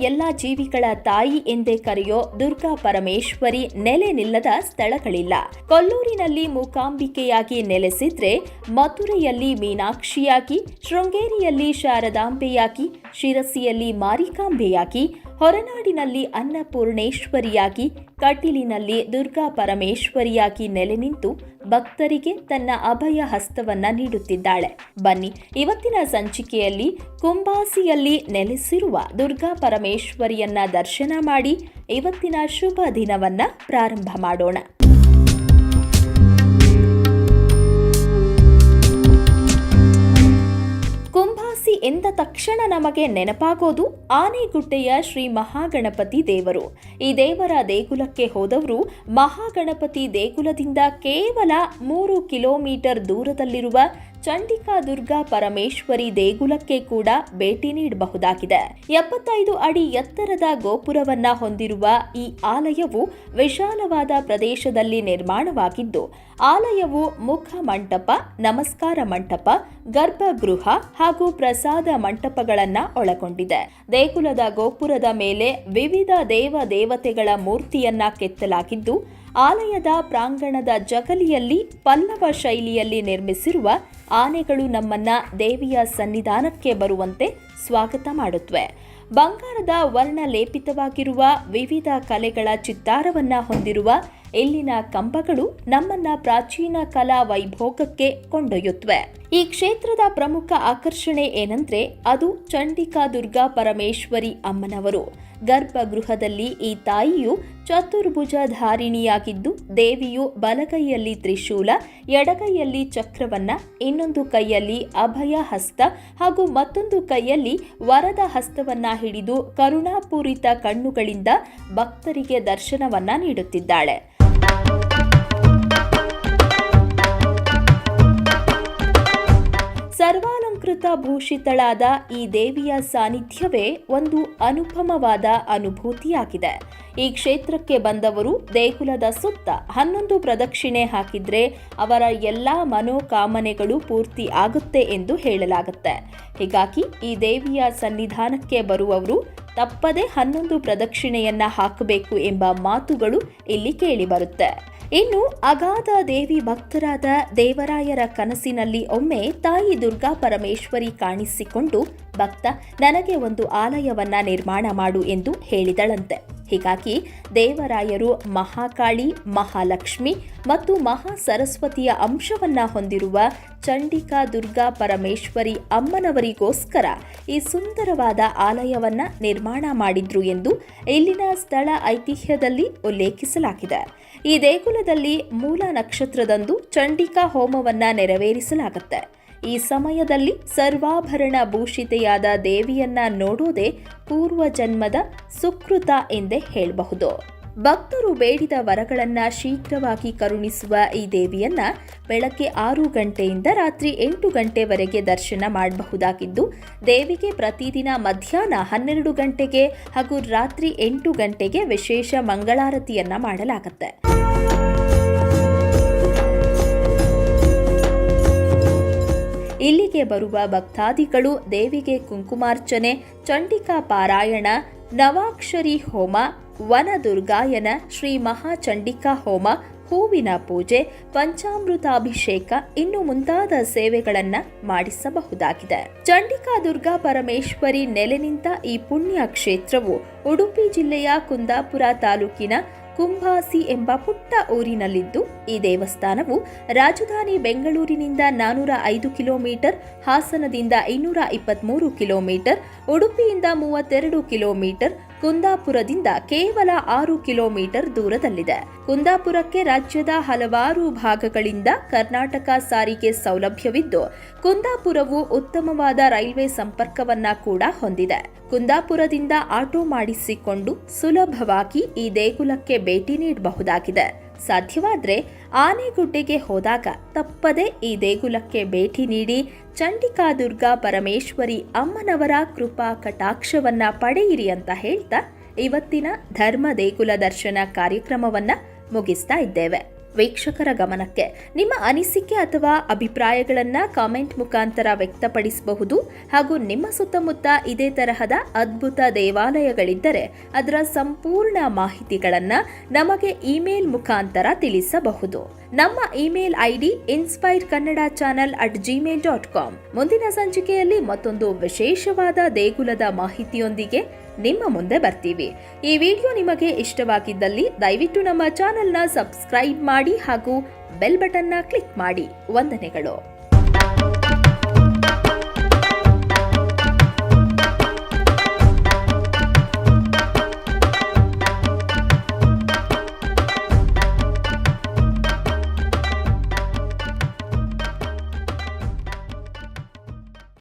ಎಲ್ಲ ಜೀವಿಗಳ ತಾಯಿ ಎಂದೇ ಕರೆಯೋ ದುರ್ಗಾ ಪರಮೇಶ್ವರಿ ನೆಲೆ ನಿಲ್ಲದ ಸ್ಥಳಗಳಿಲ್ಲ. ಕೊಲ್ಲೂರಿನಲ್ಲಿ ಮೂಕಾಂಬಿಕೆಯಾಗಿ ನೆಲೆಸಿದ್ರೆ, ಮಥುರೆಯಲ್ಲಿ ಮೀನಾಕ್ಷಿಯಾಗಿ, ಶೃಂಗೇರಿಯಲ್ಲಿ ಶಾರದಾಂಬೆಯಾಗಿ, ಶಿರಸಿಯಲ್ಲಿ ಮಾರಿಕಾಂಬೆಯಾಗಿ, ಹೊರನಾಡಿನಲ್ಲಿ ಅನ್ನಪೂರ್ಣೇಶ್ವರಿಯಾಗಿ, ಕಟೀಲಿನಲ್ಲಿ ದುರ್ಗಾ ಪರಮೇಶ್ವರಿಯಾಗಿ ನೆಲೆ ನಿಂತು ಭಕ್ತರಿಗೆ ತನ್ನ ಅಭಯ ಹಸ್ತವನ್ನ ನೀಡುತ್ತಿದ್ದಾಳೆ. ಬನ್ನಿ, ಇವತ್ತಿನ ಸಂಚಿಕೆಯಲ್ಲಿ ಕುಂಭಾಸಿಯಲ್ಲಿ ನೆಲೆಸಿರುವ ದುರ್ಗಾ ಪರಮೇಶ್ವರಿಯನ್ನ ದರ್ಶನ ಮಾಡಿ ಇವತ್ತಿನ ಶುಭ ದಿನವನ್ನ ಪ್ರಾರಂಭ ಮಾಡೋಣ. ಕುಂಭಾಸಿ ಎಂದ ತಕ್ಷಣ ನಮಗೆ ನೆನಪಾಗೋದು ಆನೆಗುಡ್ಡೆಯ ಶ್ರೀ ಮಹಾಗಣಪತಿ ದೇವರು. ಈ ದೇವರ ದೇಗುಲಕ್ಕೆ ಹೋದವರು ಮಹಾಗಣಪತಿ ದೇಗುಲದಿಂದ ಕೇವಲ 3 ಕಿಲೋಮೀಟರ್ ದೂರದಲ್ಲಿರುವ ಚಂಡಿಕಾ ದುರ್ಗಾ ಪರಮೇಶ್ವರಿ ದೇಗುಲಕ್ಕೆ ಕೂಡ ಭೇಟಿ ನೀಡಬಹುದಾಗಿದೆ. 75 ಅಡಿ ಎತ್ತರದ ಗೋಪುರವನ್ನ ಹೊಂದಿರುವ ಈ ಆಲಯವು ವಿಶಾಲವಾದ ಪ್ರದೇಶದಲ್ಲಿ ನಿರ್ಮಾಣವಾಗಿದ್ದು, ಆಲಯವು ಮುಖ ಮಂಟಪ, ನಮಸ್ಕಾರ ಮಂಟಪ, ಗರ್ಭಗೃಹ ಹಾಗೂ ಪ್ರಸಾದ ಮಂಟಪಗಳನ್ನ ಒಳಗೊಂಡಿದೆ. ದೇಗುಲದ ಗೋಪುರದ ಮೇಲೆ ವಿವಿಧ ದೇವತೆಗಳ ಮೂರ್ತಿಯನ್ನ ಕೆತ್ತಲಾಗಿದ್ದು, ಆಲಯದ ಪ್ರಾಂಗಣದ ಜಗಲಿಯಲ್ಲಿ ಪಲ್ಲವ ಶೈಲಿಯಲ್ಲಿ ನಿರ್ಮಿಸಿರುವ ಆನೆಗಳು ನಮ್ಮನ್ನ ದೇವಿಯ ಸನ್ನಿಧಾನಕ್ಕೆ ಬರುವಂತೆ ಸ್ವಾಗತ ಮಾಡುತ್ತವೆ. ಬಂಗಾರದ ವರ್ಣ ಲೇಪಿತವಾಗಿರುವ ವಿವಿಧ ಕಲೆಗಳ ಚಿತ್ತಾರವನ್ನ ಹೊಂದಿರುವ ಇಲ್ಲಿನ ಕಂಬಗಳು ನಮ್ಮನ್ನ ಪ್ರಾಚೀನ ಕಲಾ ವೈಭೋಗಕ್ಕೆ ಕೊಂಡೊಯ್ಯುತ್ತವೆ. ಈ ಕ್ಷೇತ್ರದ ಪ್ರಮುಖ ಆಕರ್ಷಣೆ ಏನಂದ್ರೆ ಅದು ಚಂಡಿಕಾ ದುರ್ಗಾ ಪರಮೇಶ್ವರಿ ಅಮ್ಮನವರು. ಗರ್ಭಗೃಹದಲ್ಲಿ ಈ ತಾಯಿಯು ಚತುರ್ಭುಜಧಾರಿಣಿಯಾಗಿದ್ದು, ದೇವಿಯು ಬಲಗೈಯಲ್ಲಿ ತ್ರಿಶೂಲ, ಎಡಗೈಯಲ್ಲಿ ಚಕ್ರವನ್ನ, ಇನ್ನೊಂದು ಕೈಯಲ್ಲಿ ಅಭಯ ಹಸ್ತ ಹಾಗೂ ಮತ್ತೊಂದು ಕೈಯಲ್ಲಿ ವರದ ಹಸ್ತವನ್ನ ಹಿಡಿದು ಕರುಣಾಪೂರಿತ ಕಣ್ಣುಗಳಿಂದ ಭಕ್ತರಿಗೆ ದರ್ಶನವನ್ನ ನೀಡುತ್ತಿದ್ದಾಳೆ. ಸರ್ವಾಲಂಕೃತ ಭೂಷಿತಳಾದ ಈ ದೇವಿಯ ಸಾನ್ನಿಧ್ಯವೇ ಒಂದು ಅನುಪಮವಾದ ಅನುಭೂತಿಯಾಗಿದೆ. ಈ ಕ್ಷೇತ್ರಕ್ಕೆ ಬಂದವರು ದೇಗುಲದ ಸುತ್ತ 11 ಪ್ರದಕ್ಷಿಣೆ ಹಾಕಿದ್ರೆ ಅವರ ಎಲ್ಲಾ ಮನೋಕಾಮನೆಗಳು ಪೂರ್ತಿ ಆಗುತ್ತೆ ಎಂದು ಹೇಳಲಾಗುತ್ತೆ. ಹೀಗಾಗಿ ಈ ದೇವಿಯ ಸನ್ನಿಧಾನಕ್ಕೆ ಬರುವವರು ತಪ್ಪದೆ 11 ಪ್ರದಕ್ಷಿಣೆಯನ್ನ ಹಾಕಬೇಕು ಎಂಬ ಮಾತುಗಳು ಇಲ್ಲಿ ಕೇಳಿಬರುತ್ತೆ. ಇನ್ನು ಅಗಾಧ ದೇವಿ ಭಕ್ತರಾದ ದೇವರಾಯರ ಕನಸಿನಲ್ಲಿ ಒಮ್ಮೆ ತಾಯಿ ದುರ್ಗಾ ಪರಮೇಶ್ವರಿ ಕಾಣಿಸಿಕೊಂಡು, ಭಕ್ತ, ನನಗೆ ಒಂದು ಆಲಯವನ್ನ ನಿರ್ಮಾಣ ಮಾಡು ಎಂದು ಹೇಳಿದಳಂತೆ. ಹೀಗಾಗಿ ದೇವರಾಯರು ಮಹಾಕಾಳಿ, ಮಹಾಲಕ್ಷ್ಮಿ ಮತ್ತು ಮಹಾ ಸರಸ್ವತಿಯ ಅಂಶವನ್ನ ಹೊಂದಿರುವ ಚಂಡಿಕಾ ದುರ್ಗಾ ಪರಮೇಶ್ವರಿ ಅಮ್ಮನವರಿಗೋಸ್ಕರ ಈ ಸುಂದರವಾದ ಆಲಯವನ್ನ ನಿರ್ಮಾಣ ಮಾಡಿದ್ರು ಎಂದು ಇಲ್ಲಿನ ಸ್ಥಳ ಐತಿಹ್ಯದಲ್ಲಿ ಉಲ್ಲೇಖಿಸಲಾಗಿದೆ. ಈ ದೇಗುಲದಲ್ಲಿ ಮೂಲ ನಕ್ಷತ್ರದಂದು ಚಂಡಿಕಾ ಹೋಮವನ್ನ ನೆರವೇರಿಸಲಾಗುತ್ತೆ. ಈ ಸಮಯದಲ್ಲಿ ಸರ್ವಾಭರಣ ಭೂಷಿತೆಯಾದ ದೇವಿಯನ್ನ ನೋಡೋದೇ ಪೂರ್ವ ಜನ್ಮದ ಸುಕೃತ ಎಂದೇ ಹೇಳಬಹುದು. ಭಕ್ತರು ಬೇಡಿದ ವರಗಳನ್ನ ಶೀಘ್ರವಾಗಿ ಕರುಣಿಸುವ ಈ ದೇವಿಯನ್ನ ಬೆಳಗ್ಗೆ 6 ಗಂಟೆಯಿಂದ ರಾತ್ರಿ 8 ಗಂಟೆವರೆಗೆ ದರ್ಶನ ಮಾಡಬಹುದಾಗಿದ್ದು, ದೇವಿಗೆ ಪ್ರತಿದಿನ ಮಧ್ಯಾಹ್ನ 12 ಗಂಟೆಗೆ ಹಾಗೂ ರಾತ್ರಿ 8 ಗಂಟೆಗೆ ವಿಶೇಷ ಮಂಗಳಾರತಿಯನ್ನ ಮಾಡಲಾಗುತ್ತೆ. ಇಲ್ಲಿಗೆ ಬರುವ ಭಕ್ತಾದಿಗಳು ದೇವಿಗೆ ಕುಂಕುಮಾರ್ಚನೆ, ಚಂಡಿಕಾ ಪಾರಾಯಣ, ನವಾಕ್ಷರಿ ಹೋಮ, ವನದುರ್ಗಾಯನ, ಶ್ರೀ ಮಹಾಚಂಡಿಕಾ ಹೋಮ, ಹೂವಿನ ಪೂಜೆ, ಪಂಚಾಮೃತಾಭಿಷೇಕ ಇನ್ನು ಮುಂತಾದ ಸೇವೆಗಳನ್ನ ಮಾಡಿಸಬಹುದಾಗಿದೆ. ಚಂಡಿಕಾ ದುರ್ಗಾ ಪರಮೇಶ್ವರಿ ನೆಲೆ ನಿಂತ ಈ ಪುಣ್ಯ ಕ್ಷೇತ್ರವು ಉಡುಪಿ ಜಿಲ್ಲೆಯ ಕುಂದಾಪುರ ತಾಲೂಕಿನ ಕುಂಭಾಸಿ ಎಂಬ ಪುಟ್ಟ ಊರಿನಲ್ಲಿದ್ದು, ಈ ದೇವಸ್ಥಾನವು ರಾಜಧಾನಿ ಬೆಂಗಳೂರಿನಿಂದ 405 ಕಿಲೋಮೀಟರ್, ಹಾಸನದಿಂದ 223 ಕಿಲೋಮೀಟರ್, ಉಡುಪಿಯಿಂದ 32 ಕಿಲೋಮೀಟರ್, ಕುಂದಾಪುರದಿಂದ ಕೇವಲ 6 ಕಿಲೋಮೀಟರ್ ದೂರದಲ್ಲಿದೆ. ಕುಂದಾಪುರಕ್ಕೆ ರಾಜ್ಯದ ಹಲವಾರು ಭಾಗಗಳಿಂದ ಕರ್ನಾಟಕ ಸಾರಿಗೆ ಸೌಲಭ್ಯವಿದ್ದು, ಕುಂದಾಪುರವು ಉತ್ತಮವಾದ ರೈಲ್ವೆ ಸಂಪರ್ಕವನ್ನ ಕೂಡ ಹೊಂದಿದೆ. ಕುಂದಾಪುರದಿಂದ ಆಟೋ ಮಾಡಿಸಿಕೊಂಡು ಸುಲಭವಾಗಿ ಈ ದೇಗುಲಕ್ಕೆ ಭೇಟಿ ನೀಡಬಹುದಾಗಿದೆ. ಸಾಧ್ಯವಾದರೆ ಆನೆಗುಡ್ಡೆಗೆ ಹೋದಾಗ ತಪ್ಪದೆ ಈ ದೇಗುಲಕ್ಕೆ ಭೇಟಿ ನೀಡಿ ಚಂಡಿಕಾ ದುರ್ಗಾ ಪರಮೇಶ್ವರಿ ಅಮ್ಮನವರ ಕೃಪಾ ಕಟಾಕ್ಷವನ್ನ ಪಡೆಯಿರಿ ಅಂತ ಹೇಳ್ತಾ ಇವತ್ತಿನ ಧರ್ಮ ದೇಗುಲ ದರ್ಶನ ಕಾರ್ಯಕ್ರಮವನ್ನ ಮುಗಿಸ್ತಾ ಇದ್ದೇವೆ. ವೀಕ್ಷಕರ ಗಮನಕ್ಕೆ. ನಿಮ್ಮ ಅನಿಸಿಕೆ ಅಥವಾ ಅಭಿಪ್ರಾಯಗಳನ್ನು ಕಾಮೆಂಟ್ ಮುಖಾಂತರ ವ್ಯಕ್ತಪಡಿಸಬಹುದು. ಹಾಗೂ ನಿಮ್ಮ ಸುತ್ತಮುತ್ತ ಇದೇ ತರಹದ ಅದ್ಭುತ ದೇವಾಲಯಗಳಿದ್ದರೆ ಅದರ ಸಂಪೂರ್ಣ ಮಾಹಿತಿಗಳನ್ನು ನಮಗೆ ಇಮೇಲ್ ಮುಖಾಂತರ ತಿಳಿಸಬಹುದು. ನಮ್ಮ ಇಮೇಲ್ ಐಡಿ inspirecannadachannel@gmail.com. ಮುಂದಿನ ಸಂಚಿಕೆಯಲ್ಲಿ ಮತ್ತೊಂದು ವಿಶೇಷವಾದ ದೇಗುಲದ ಮಾಹಿತಿಯೊಂದಿಗೆ ನಿಮ್ಮ ಮುಂದೆ ಬರ್ತೀವಿ. ಈ ವಿಡಿಯೋ ನಿಮಗೆ ಇಷ್ಟವಾಗಿದ್ದಲ್ಲಿ ದಯವಿಟ್ಟು ನಮ್ಮ ಚಾನೆಲ್ನ ಸಬ್ಸ್ಕ್ರೈಬ್ ಮಾಡಿ ಹಾಗೂ ಬೆಲ್ ಬಟನ್ನ ಕ್ಲಿಕ್ ಮಾಡಿ. ವಂದನೆಗಳು.